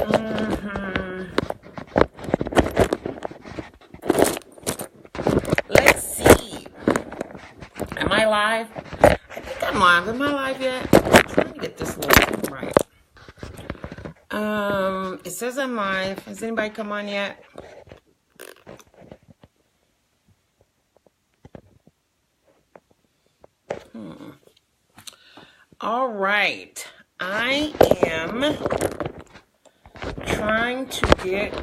Mhm. Let's see. Am I live? I think I'm live. Am I live yet? I'm trying to get this little thing right. It says I'm live. Has anybody come on yet? All right. I am trying to get...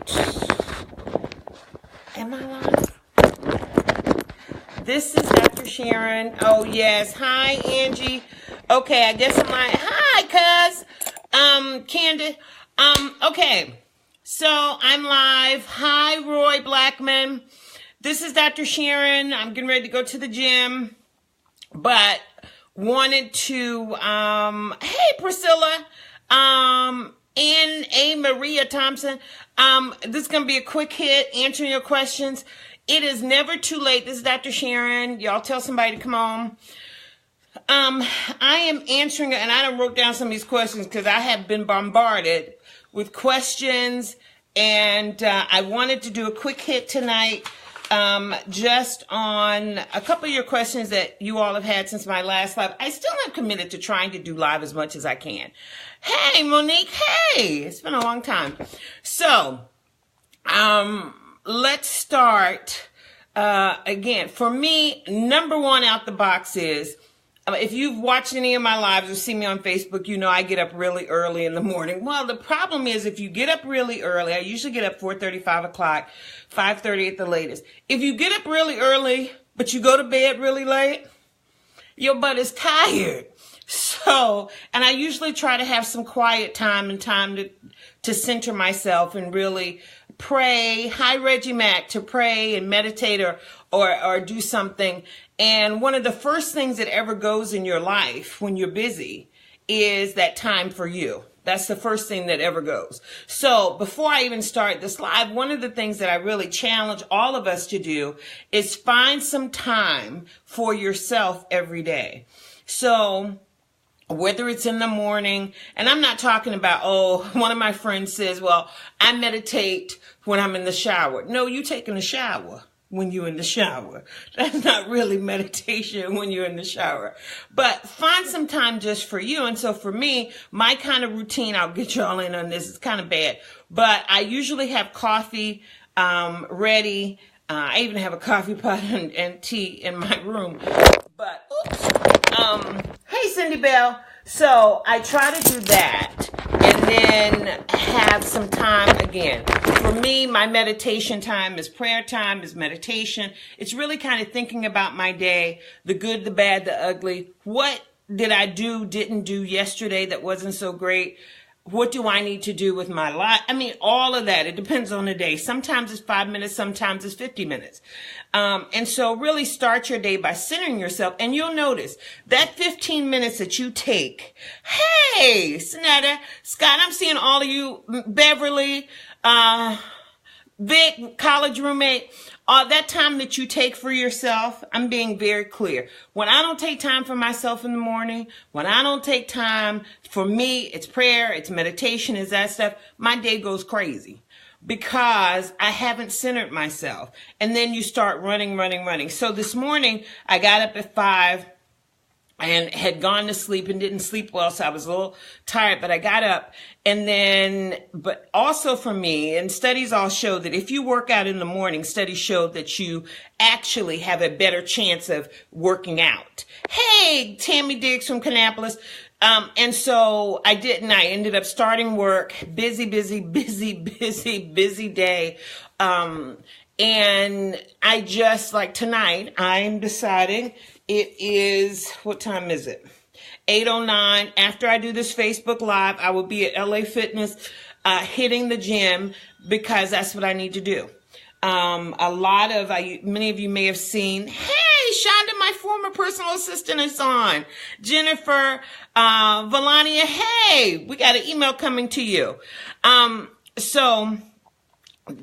Am I live? This is Dr. Sharon. Oh, yes. Hi, Angie. Okay, I guess I'm live. Hi, cuz. Candace. Okay. So, I'm live. Hi, Roy Blackman. This is Dr. Sharon. I'm getting ready to go to the gym. But wanted to, hey, Priscilla. And A. Maria Thompson. This is going to be a quick hit, answering your questions. It is never too late. This is Dr. Sharon. Y'all tell somebody to come on. I am answering, and I done wrote down some of these questions because I have been bombarded with questions, and I wanted to do a quick hit tonight just on a couple of your questions that you all have had since my last live. I still am committed to trying to do live as much as I can. Hey, Monique. Hey, it's been a long time. So, let's start. Again, for me, number one out the box is, if you've watched any of my lives or seen me on Facebook, you know I get up really early in the morning. Well, the problem is if you get up really early, I usually get up 4:30, 5 o'clock, 5:30 at the latest. If you get up really early, but you go to bed really late, your butt is tired. So, and I usually try to have some quiet time and time to center myself and really pray. Hi, Reggie Mack, to pray and meditate or do something. And one of the first things that ever goes in your life when you're busy is that time for you. That's the first thing that ever goes. So before I even start this live, one of the things that I really challenge all of us to do is find some time for yourself every day. So whether it's in the morning, and I'm not talking about, one of my friends says, well, I meditate when I'm in the shower. No, you taking a shower when you're in the shower. That's not really meditation when you're in the shower. But find some time just for you. And so for me, my kind of routine, I'll get you all in on this, it's kind of bad, but I usually have coffee ready. I even have a coffee pot and tea in my room. But, hey, Cindy Bell. So I try to do that and then have some time again. For me, my meditation time is prayer time, is meditation. It's really kind of thinking about my day, the good, the bad, the ugly. What did I do, didn't do yesterday that wasn't so great? What do I need to do with my life? I mean, all of that. It depends on the day. Sometimes it's 5 minutes. Sometimes it's 50 minutes. And so really start your day by centering yourself. And you'll notice that 15 minutes that you take. Hey, Sonetta, Scott, I'm seeing all of you, Beverly, Vic, college roommate. That time that you take for yourself, I'm being very clear. When I don't take time for myself in the morning, when I don't take time for me, it's prayer, it's meditation, it's that stuff, my day goes crazy because I haven't centered myself. And then you start running. So this morning, I got up at 5 and had gone to sleep and didn't sleep well, so I was a little tired, but I got up. And then, but also for me, and studies all show that if you work out in the morning, studies show that you actually have a better chance of working out. Hey, Tammy Diggs from Kannapolis. And so I didn't. I ended up starting work, busy day. And I just, like tonight, I'm deciding it is, what time is it? 8:09. After I do this Facebook Live, I will be at LA Fitness, hitting the gym because that's what I need to do. Many of you may have seen, hey, Shonda, my former personal assistant is on. Jennifer, Valania, hey, we got an email coming to you. So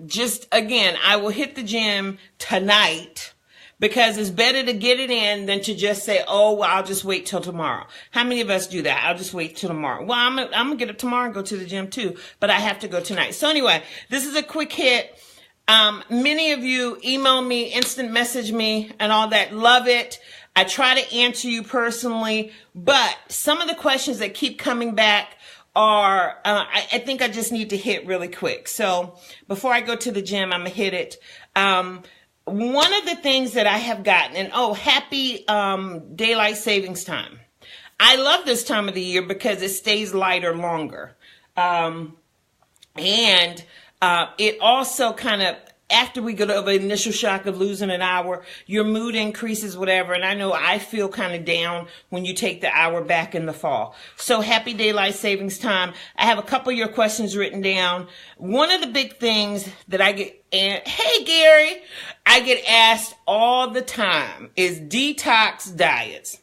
just again, I will hit the gym tonight because it's better to get it in than to just say, oh, well, I'll just wait till tomorrow. How many of us do that? I'll just wait till tomorrow. Well, I'm gonna get up tomorrow and go to the gym too, but I have to go tonight. So anyway, this is a quick hit. Many of you email me, instant message me and all that. Love it. I try to answer you personally, but some of the questions that keep coming back are, I think I just need to hit really quick. So before I go to the gym, I'm gonna hit it. One of the things that I have gotten, and happy daylight savings time. I love this time of the year because it stays lighter longer. It also kind of, after we get over the initial shock of losing an hour, your mood increases, whatever. And I know I feel kind of down when you take the hour back in the fall. So happy daylight savings time. I have a couple of your questions written down. One of the big things that I get, and hey, Gary, I get asked all the time is detox diets.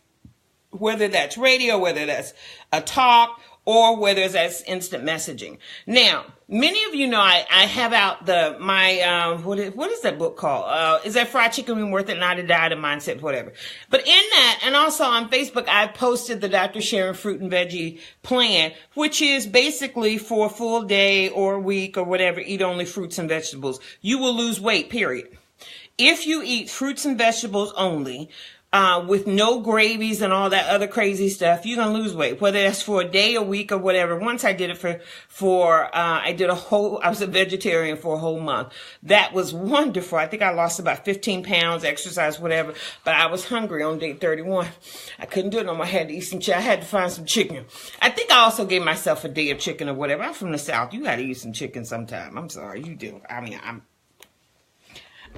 Whether that's radio, whether that's a talk, or whether that's instant messaging. Now, many of you know I have out my what is that book called? Is that Fried Chicken Been Worth It? Not a Diet, a Mindset, whatever. But in that, and also on Facebook, I posted the Dr. Sharon Fruit and Veggie Plan, which is basically for a full day or a week or whatever, eat only fruits and vegetables. You will lose weight, period. If you eat fruits and vegetables only, with no gravies and all that other crazy stuff, you're going to lose weight, whether that's for a day, a week, or whatever. Once I did it I was a vegetarian for a whole month. That was wonderful. I think I lost about 15 pounds, exercise, whatever, but I was hungry on day 31. I couldn't do it no more. I had to eat some chicken. I had to find some chicken. I think I also gave myself a day of chicken or whatever. I'm from the South. You got to eat some chicken sometime. I'm sorry. You do.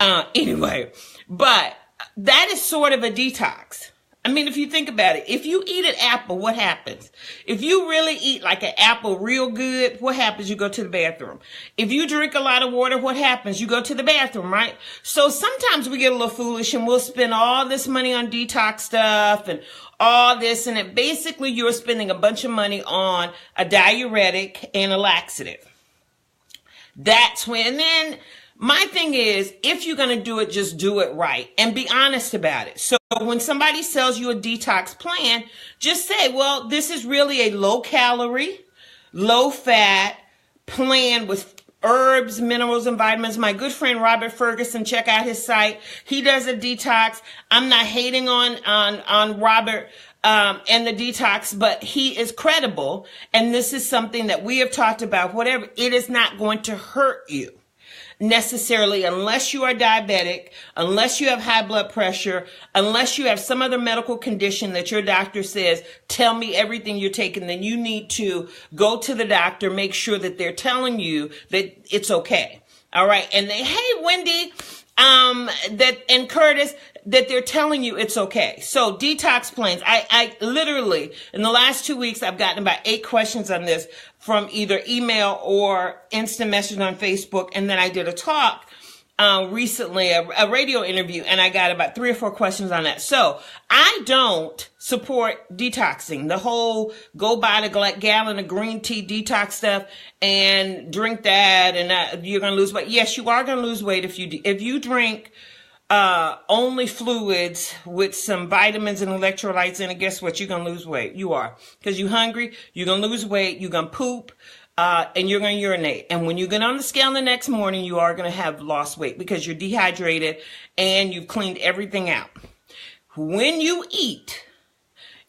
Anyway, but that is sort of a detox. I mean, if you think about it, if you eat an apple, what happens? If you really eat like an apple real good, what happens? You go to the bathroom. If you drink a lot of water, what happens? You go to the bathroom, right? So sometimes we get a little foolish and we'll spend all this money on detox stuff and all this, and basically you're spending a bunch of money on a diuretic and a laxative. That's when, then my thing is, if you're going to do it, just do it right and be honest about it. So when somebody sells you a detox plan, just say, well, this is really a low calorie, low fat plan with herbs, minerals, and vitamins. My good friend Robert Ferguson, check out his site. He does a detox. I'm not hating on Robert and the detox, but he is credible. And this is something that we have talked about, whatever. It is not going to hurt you necessarily unless you are diabetic, unless you have high blood pressure, unless you have some other medical condition that your doctor says, tell me everything you're taking, then you need to go to the doctor, make sure that they're telling you that it's okay. All right. And hey, Wendy, and Curtis, that they're telling you it's okay. So detox plans. I literally, in the last 2 weeks, I've gotten about 8 questions on this from either email or instant message on Facebook. And then I did a talk recently, a radio interview, and I got about 3 or 4 questions on that. So I don't support detoxing, the whole go buy the gallon of green tea detox stuff and drink that and you're going to lose weight. Yes, you are going to lose weight if you drink only fluids with some vitamins and electrolytes in it. Guess what? You're going to lose weight. You are. Because you're hungry, you're going to lose weight, you're going to poop, and you're going to urinate. And when you get on the scale the next morning, you are going to have lost weight because you're dehydrated and you've cleaned everything out. When you eat,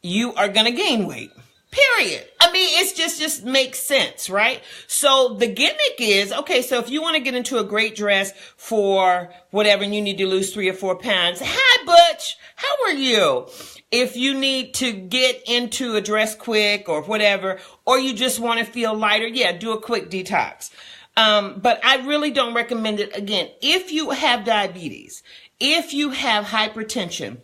you are going to gain weight. Period. I mean, it's just makes sense, right? So the gimmick is, okay, so if you want to get into a great dress for whatever and you need to lose 3 or 4 pounds, hi, Butch, how are you? If you need to get into a dress quick or whatever, or you just want to feel lighter, yeah, do a quick detox. But I really don't recommend it. Again, if you have diabetes, if you have hypertension,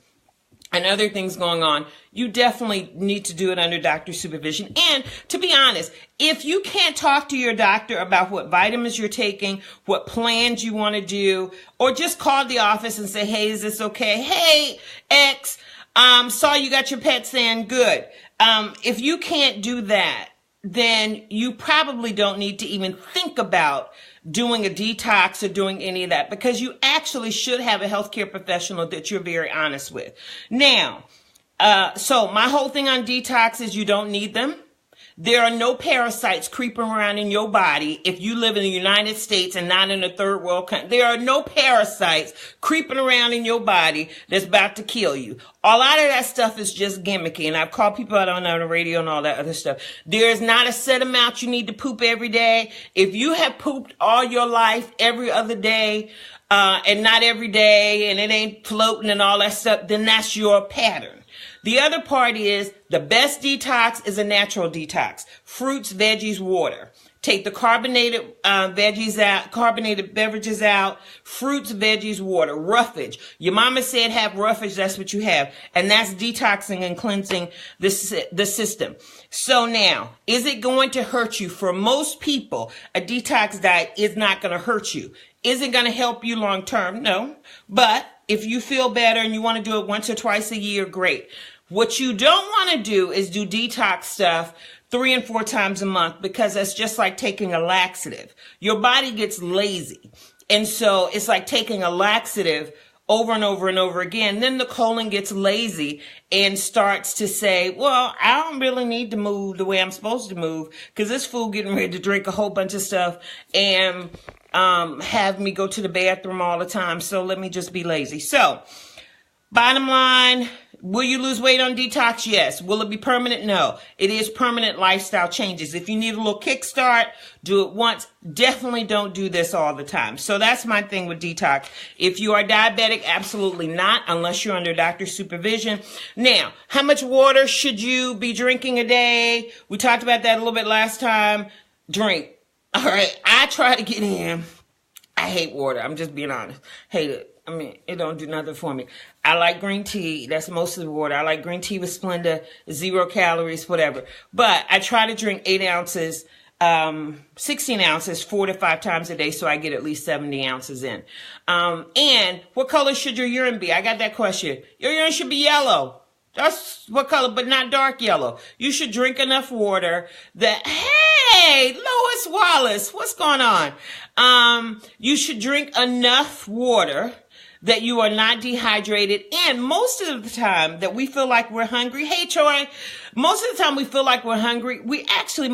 and other things going on, you definitely need to do it under doctor supervision. And to be honest, if you can't talk to your doctor about what vitamins you're taking, what plans you want to do, or just call the office and say, hey, is this okay? Hey, X, saw you got your pets in. Good. If you can't do that, then you probably don't need to even think about doing a detox or doing any of that, because you actually should have a healthcare professional that you're very honest with. Now, so my whole thing on detox is you don't need them. There are no parasites creeping around in your body if you live in the United States and not in a third world country. There are no parasites creeping around in your body that's about to kill you. A lot of that stuff is just gimmicky, and I've called people out on the radio and all that other stuff. There is not a set amount you need to poop every day. If you have pooped all your life every other day, and not every day, and it ain't floating and all that stuff, then that's your pattern. The other part is the best detox is a natural detox. Fruits, veggies, water. Take the carbonated carbonated beverages out. Fruits, veggies, water. Roughage. Your mama said have roughage. That's what you have. And that's detoxing and cleansing the system. So now, is it going to hurt you? For most people, a detox diet is not going to hurt you. Is it going to help you long term? No. But if you feel better and you want to do it once or twice a year, great. What you don't want to do is do detox stuff 3 and 4 times a month, because that's just like taking a laxative. Your body gets lazy. And so it's like taking a laxative over and over and over again. Then the colon gets lazy and starts to say, well, I don't really need to move the way I'm supposed to move, because this fool getting ready to drink a whole bunch of stuff and have me go to the bathroom all the time. So let me just be lazy. So bottom line, will you lose weight on detox? Yes. Will it be permanent? No. It is permanent lifestyle changes. If you need a little kickstart, do it once. Definitely don't do this all the time. So that's my thing with detox. If you are diabetic, absolutely not, unless you're under doctor's supervision. Now, how much water should you be drinking a day? We talked about that a little bit last time. Drink. All right. I try to get in. I hate water. I'm just being honest. Hate it. I mean, it don't do nothing for me. I like green tea. That's most of the water. I like green tea with Splenda, 0 calories, whatever. But I try to drink 8 ounces, 16 ounces, 4 to 5 times a day, so I get at least 70 ounces in. And what color should your urine be? I got that question. Your urine should be yellow. That's what color, but not dark yellow. You should drink enough water that, hey, Lois Wallace, what's going on? You should drink enough water that you are not dehydrated. And most of the time that we feel like we're hungry, hey, Troy, most of the time we feel like we're hungry, we actually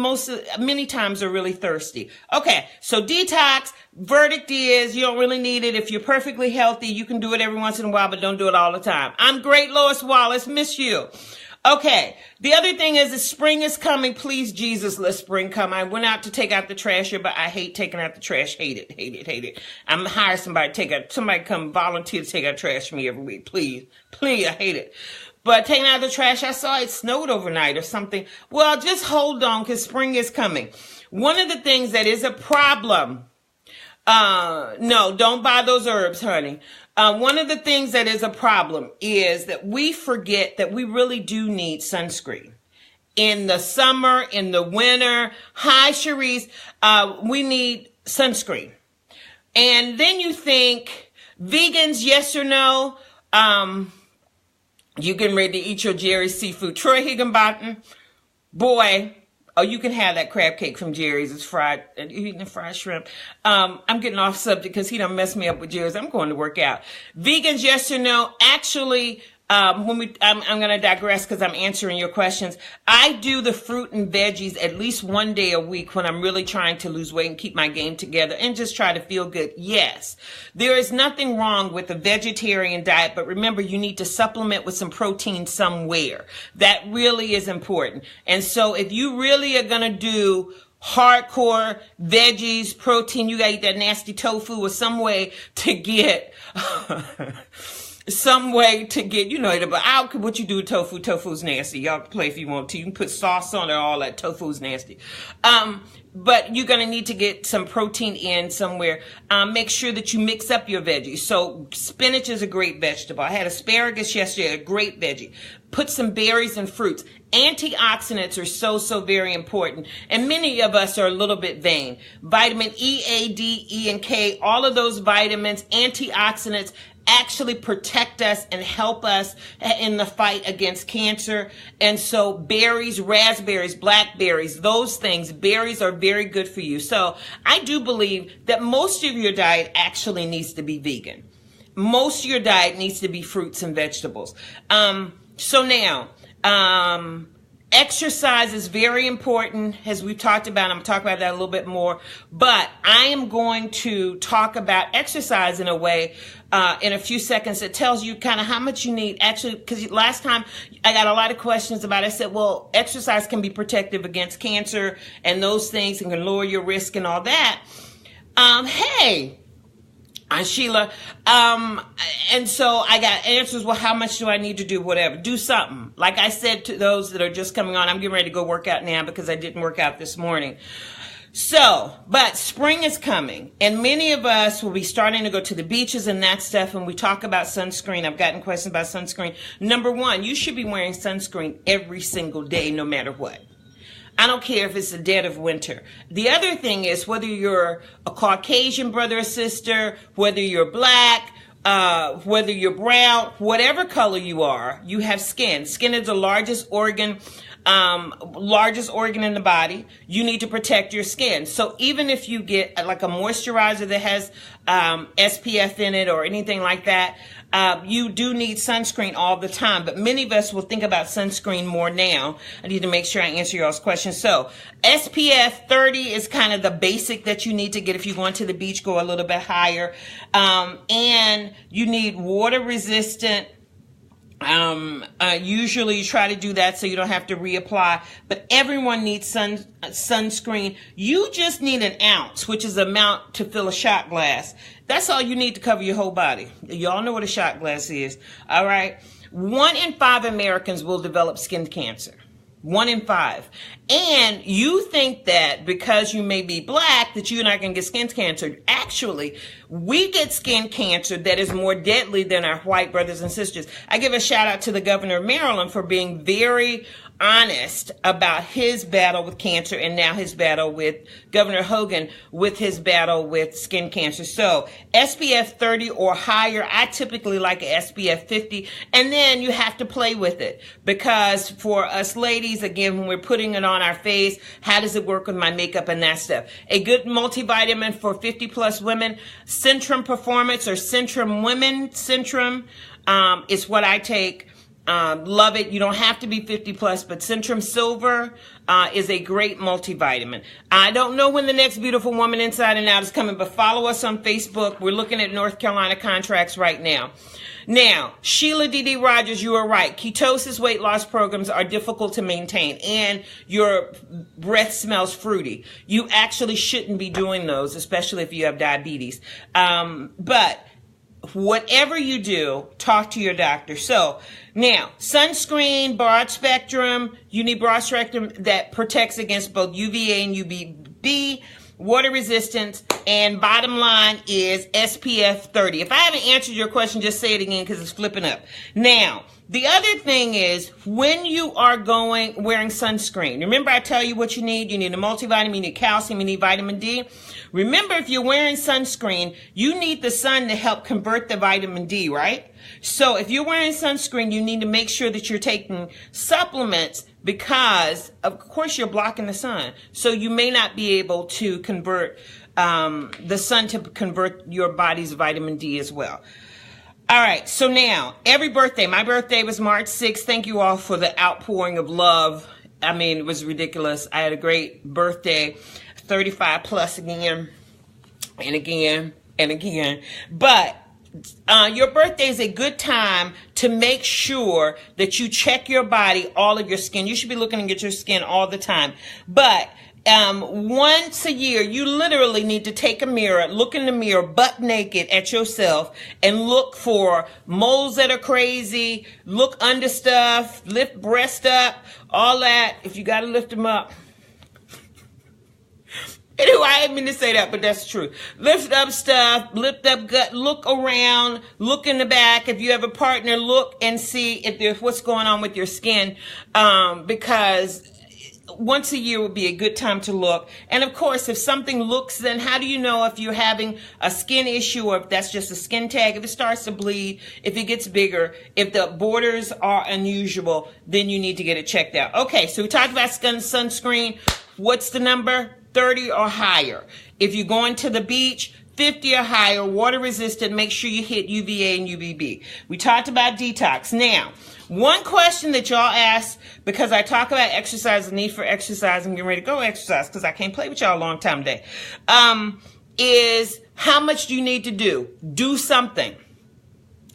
many times are really thirsty. Okay, so detox, verdict is you don't really need it. If you're perfectly healthy, you can do it every once in a while, but don't do it all the time. I'm great, Lois Wallace, miss you. Okay, the other thing is that spring is coming. Please, Jesus, let spring come. I went out to take out the trash here, but I hate taking out the trash. Hate it, hate it, hate it. I'm gonna hire somebody to somebody come volunteer to take out trash for me every week. Please, please, I hate it. But taking out the trash, I saw it snowed overnight or something. Well, just hold on, because spring is coming. One of the things that is a problem, no, don't buy those herbs, honey. One of the things that is a problem is that we forget that we really do need sunscreen. In the summer, in the winter, hi, Cherise, we need sunscreen. And then you think, vegans, yes or no? You getting ready to eat your Jerry's seafood. Troy Higginbottom, boy, oh, you can have that crab cake from Jerry's. It's fried. You eating the fried shrimp. I'm getting off subject because he done messed me up with Jerry's. I'm going to work out. Vegans, yes or no? Actually, I'm going to digress because I'm answering your questions. I do the fruit and veggies at least one day a week when I'm really trying to lose weight and keep my game together and just try to feel good. Yes, there is nothing wrong with a vegetarian diet, but remember, you need to supplement with some protein somewhere. That really is important. And so if you really are going to do hardcore veggies, protein, you got to eat that nasty tofu or some way to get... you know, but what you do with tofu, tofu's nasty. Y'all can play if you want to. You can put sauce on it, all that. Tofu's nasty. But you're going to need to get some protein in somewhere. Make sure that you mix up your veggies. So spinach is a great vegetable. I had asparagus yesterday, a great veggie. Put some berries and fruits. Antioxidants are so very important. And many of us are a little bit vain. Vitamin E, A, D, E, and K, all of those vitamins, antioxidants, actually protect us and help us in the fight against cancer. And so berries, raspberries, blackberries, those things, berries are very good for you. So I do believe that most of your diet actually needs to be vegan. Most of your diet needs to be fruits and vegetables. So now, exercise is very important, as we've talked about. I'm going to talk about that a little bit more. But I am going to talk about exercise in a way, in a few seconds, that tells you kind of how much you need. Actually, because last time I got a lot of questions about it. I said, well, exercise can be protective against cancer and those things and can lower your risk and all that. Hey. Sheila, and so I got answers. Well, how much do I need to do? Whatever. Do something. Like I said to those that are just coming on, I'm getting ready to go work out now because I didn't work out this morning. So, but spring is coming, and many of us will be starting to go to the beaches and that stuff, and we talk about sunscreen. I've gotten questions about sunscreen. Number one, you should be wearing sunscreen every single day, no matter what. I don't care if it's the dead of winter. The other thing is, whether you're a Caucasian brother or sister, whether you're black, whether you're brown, whatever color you are, you have skin. Skin is the largest organ in the body. You need to protect your skin. So even if you get like a moisturizer that has SPF in it or anything like that, you do need sunscreen all the time. But many of us will think about sunscreen more now. I need to make sure I answer y'all's questions. So SPF 30 is kind of the basic that you need to get. If you're going to the beach, go a little bit higher. And you need water resistant. Usually you try to do that so you don't have to reapply, but everyone needs sunscreen. You just need an ounce, which is the amount to fill a shot glass. That's all you need to cover your whole body. Y'all know what a shot glass is. All right. 1 in 5 Americans will develop skin cancer. 1 in 5. And you think that because you may be black that you're not going to get skin cancer. Actually, we get skin cancer that is more deadly than our white brothers and sisters. I give a shout out to the governor of Maryland for being very honest about his battle with cancer, and now his battle with Governor Hogan with his battle with skin cancer. So SPF 30 or higher. I typically like a SPF 50, and then you have to play with it, because for us ladies, again, when we're putting it on our face, how does it work with my makeup and that stuff? A good multivitamin for 50 plus women, Centrum Performance or Centrum Women. Centrum is what I take. Love it. You don't have to be 50 plus, but Centrum Silver is a great multivitamin. I don't know when the next Beautiful Woman Inside and Out is coming, but follow us on Facebook. We're looking at North Carolina contracts right now. Now, Sheila D.D. Rogers, you are right. Ketosis weight loss programs are difficult to maintain, and your breath smells fruity. You actually shouldn't be doing those, especially if you have diabetes. But whatever you do, talk to your doctor. So now, sunscreen, broad spectrum, you need broad spectrum that protects against both UVA and UVB, water resistance, and bottom line is SPF 30. If I haven't answered your question, just say it again because it's flipping up. Now, the other thing is, when you are wearing sunscreen, remember I tell you what you need. You need a multivitamin, you need calcium, you need vitamin D. Remember, if you're wearing sunscreen, you need the sun to help convert the vitamin D, right? So if you're wearing sunscreen, you need to make sure that you're taking supplements, because of course you're blocking the sun. So you may not be able to convert the sun to convert your body's vitamin D as well. All right, so now, every birthday, my birthday was March 6th. Thank you all for the outpouring of love. I mean, it was ridiculous. I had a great birthday, 35 plus again, and again, and again. But your birthday is a good time to make sure that you check your body, all of your skin. You should be looking at your skin all the time. But once a year, you literally need to take a mirror, look in the mirror, butt naked at yourself, and look for moles that are crazy, look under stuff, lift breast up, all that. If you got to lift them up. Anyway, I didn't mean to say that, but that's true. Lift up stuff, lift up gut, look around, look in the back. If you have a partner, look and see if there's what's going on with your skin, because once a year would be a good time to look. And of course, if something looks, then how do you know if you're having a skin issue or if that's just a skin tag? If it starts to bleed, if it gets bigger, if the borders are unusual, then you need to get it checked out. Okay, so we talked about sunscreen. What's the number? 30 or higher. If you're going to the beach, 50 or higher, water resistant, make sure you hit UVA and UVB. We talked about detox. Now, one question that y'all ask, because I talk about exercise, the need for exercise, and getting ready to go exercise, because I can't play with y'all a long time today, is how much do you need to do? Do something.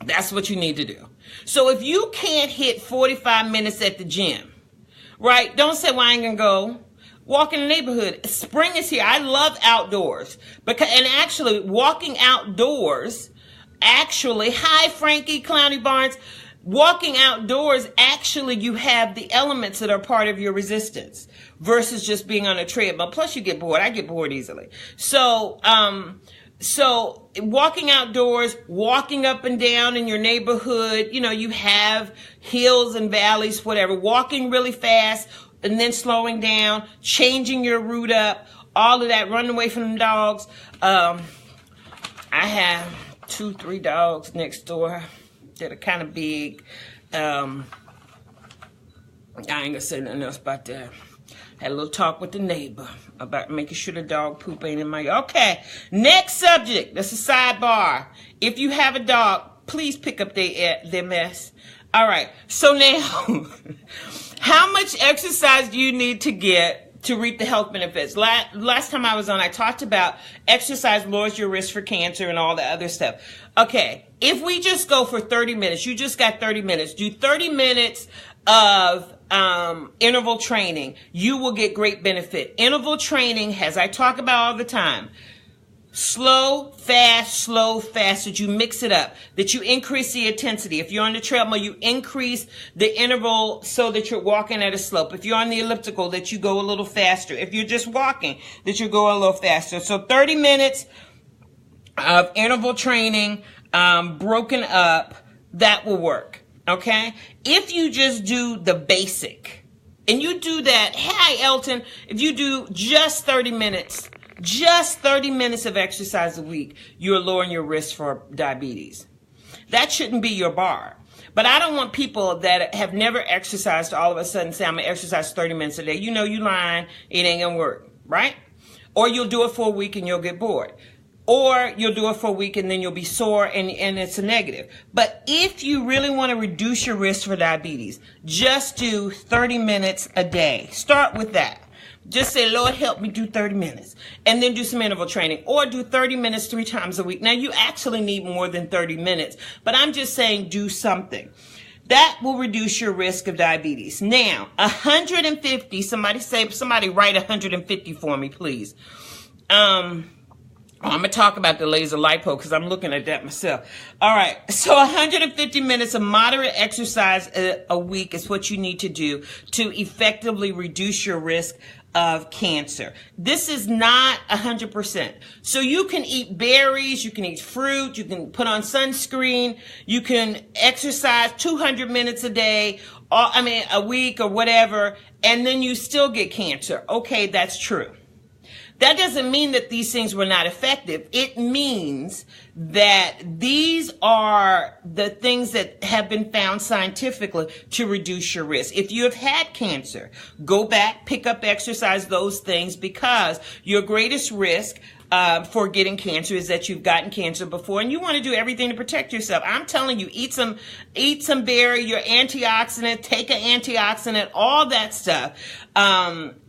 That's what you need to do. So if you can't hit 45 minutes at the gym, right, don't say, well, I ain't going to go. Walk in the neighborhood. Spring is here. I love outdoors. And actually, walking outdoors, hi, Frankie, Clowny Barnes. Walking outdoors, actually, you have the elements that are part of your resistance versus just being on a treadmill. Plus, you get bored. I get bored easily. So walking outdoors, walking up and down in your neighborhood, you have hills and valleys, whatever. Walking really fast and then slowing down, changing your route up, all of that, running away from the dogs. I have 2-3 dogs next door that are kind of big. I ain't gonna say nothing else about that. Had a little talk with the neighbor about making sure the dog poop ain't in my yard. Okay, next subject. That's a sidebar. If you have a dog, please pick up their mess. All right, so now, how much exercise do you need to get to reap the health benefits? Last time I was on, I talked about exercise lowers your risk for cancer and all the other stuff. Okay, if we just go for 30 minutes, you just got 30 minutes, do 30 minutes of interval training, you will get great benefit. Interval training, as I talk about all the time, slow, fast, that you mix it up, that you increase the intensity. If you're on the treadmill, you increase the interval so that you're walking at a slope. If you're on the elliptical, that you go a little faster. If you're just walking, that you go a little faster. So 30 minutes of interval training, broken up, that will work. Okay? If you just do the basic, and you do that, hi Elton, if you do just 30 minutes of exercise a week, you're lowering your risk for diabetes. That shouldn't be your bar. But I don't want people that have never exercised to all of a sudden say, I'm going to exercise 30 minutes a day. You know you lying. It ain't going to work, right? Or you'll do it for a week and you'll get bored. Or you'll do it for a week and then you'll be sore and it's a negative. But if you really want to reduce your risk for diabetes, just do 30 minutes a day. Start with that. Just say, Lord, help me do 30 minutes. And then do some interval training. Or do 30 minutes 3 times a week. Now, you actually need more than 30 minutes. But I'm just saying do something. That will reduce your risk of diabetes. Now, 150. Somebody write 150 for me, please. I'm going to talk about the laser lipo because I'm looking at that myself. All right. So 150 minutes of moderate exercise a week is what you need to do to effectively reduce your risk of cancer. This is not 100%. So you can eat berries, you can eat fruit, you can put on sunscreen, you can exercise 200 minutes a day, a week or whatever, and then you still get cancer. Okay, that's true. That doesn't mean that these things were not effective. It means that these are the things that have been found scientifically to reduce your risk. If you have had cancer, go back, pick up exercise, those things, because your greatest risk for getting cancer is that you've gotten cancer before, and you want to do everything to protect yourself. I'm telling you, eat some berry, your antioxidant, take an antioxidant, all that stuff,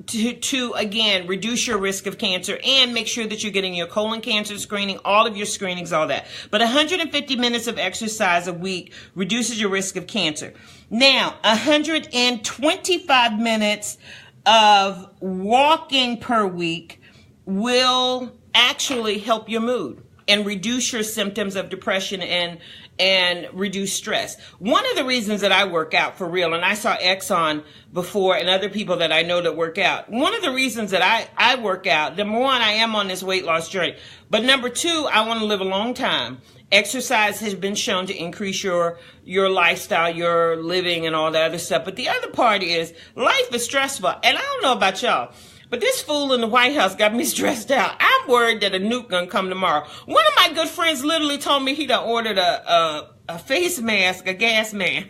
to again reduce your risk of cancer and make sure that you're getting your colon cancer screening, all of your screenings, all that. But 150 minutes of exercise a week reduces your risk of cancer. Now, 125 minutes of walking per week will actually help your mood. and reduce your symptoms of depression and reduce stress. One of the reasons that I work out for real, and I saw X on before and other people that I know that work out. One of the reasons that I work out, number one, I am on this weight loss journey. But number two, I want to live a long time. Exercise has been shown to increase your lifestyle, your living, and all that other stuff. But the other part is life is stressful. And I don't know about y'all, but this fool in the White House got me stressed out. I'm worried that a nuke gonna come tomorrow. One of my good friends literally told me he done ordered a face mask, a gas man.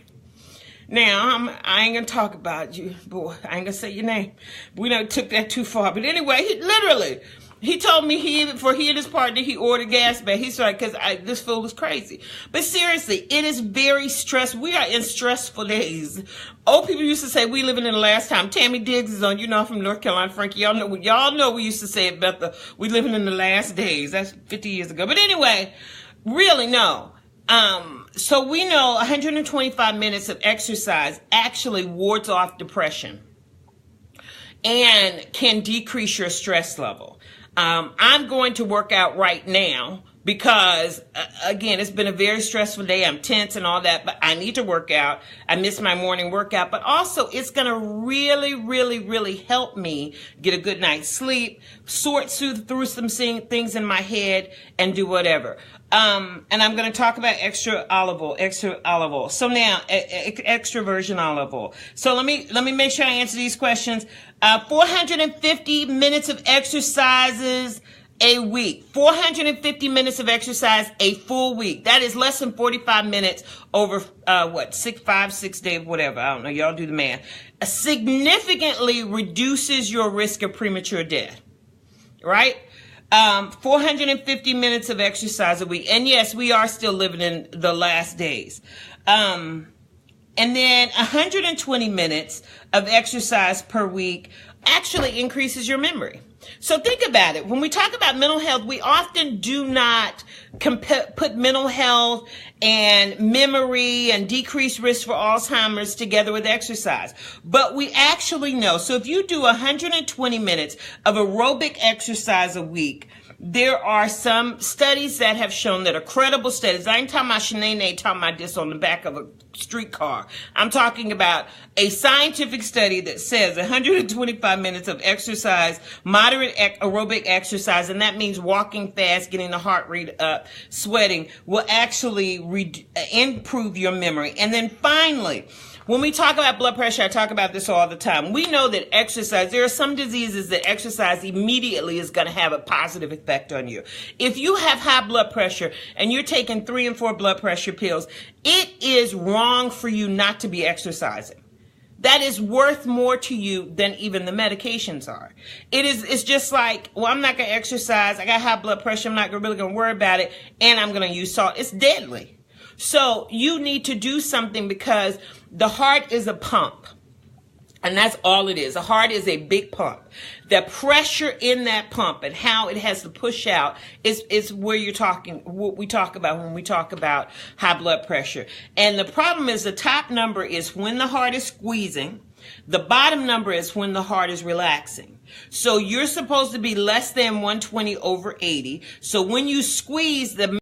Now, I ain't gonna talk about you, boy. I ain't gonna say your name. We done took that too far. But anyway, he told me he and his partner, he ordered gas back. He's like, because this fool is crazy. But seriously, it is very stressful. We are in stressful days. Old people used to say, we living in the last time. Tammy Diggs is on, you know, I'm from North Carolina, Frankie. Y'all know we used to say it about we living in the last days. That's 50 years ago. But anyway, really, no. So we know 125 minutes of exercise actually wards off depression and can decrease your stress level. I'm going to work out right now because, again, it's been a very stressful day. I'm tense and all that, but I need to work out. I missed my morning workout, but also it's going to really, really, really help me get a good night's sleep, sort through some things in my head, and do whatever. And I'm going to talk about extra olive oil. So now, extra virgin olive oil. So let me make sure I answer these questions. 450 minutes of exercises a week. 450 minutes of exercise a full week. That is less than 45 minutes over, 6 days, whatever. I don't know. Y'all do the math. Significantly reduces your risk of premature death. Right? 450 minutes of exercise a week. And yes, we are still living in the last days. And then 120 minutes of exercise per week actually increases your memory. So think about it. When we talk about mental health, we often do not put mental health and memory and decreased risk for Alzheimer's together with exercise. But we actually know. So if you do 120 minutes of aerobic exercise a week, there are some studies that have shown that are credible studies. I ain't talking about Shanae talking about this on the back of a streetcar. I'm talking about a scientific study that says 125 minutes of exercise, moderate aerobic exercise, and that means walking fast, getting the heart rate up, sweating, will actually improve your memory. And then finally, when we talk about blood pressure, I talk about this all the time. We know that exercise, there are some diseases that exercise immediately is going to have a positive effect on you. If you have high blood pressure and you're taking 3 and 4 blood pressure pills, it is wrong for you not to be exercising. That is worth more to you than even the medications are. It's just like, well, I'm not going to exercise. I got high blood pressure. I'm not really going to worry about it. And I'm going to use salt. It's deadly. So you need to do something because the heart is a pump. And that's all it is. The heart is a big pump. The pressure in that pump and how it has to push out is where what we talk about when we talk about high blood pressure. And the problem is the top number is when the heart is squeezing. The bottom number is when the heart is relaxing. So you're supposed to be less than 120 over 80. So when you squeeze, the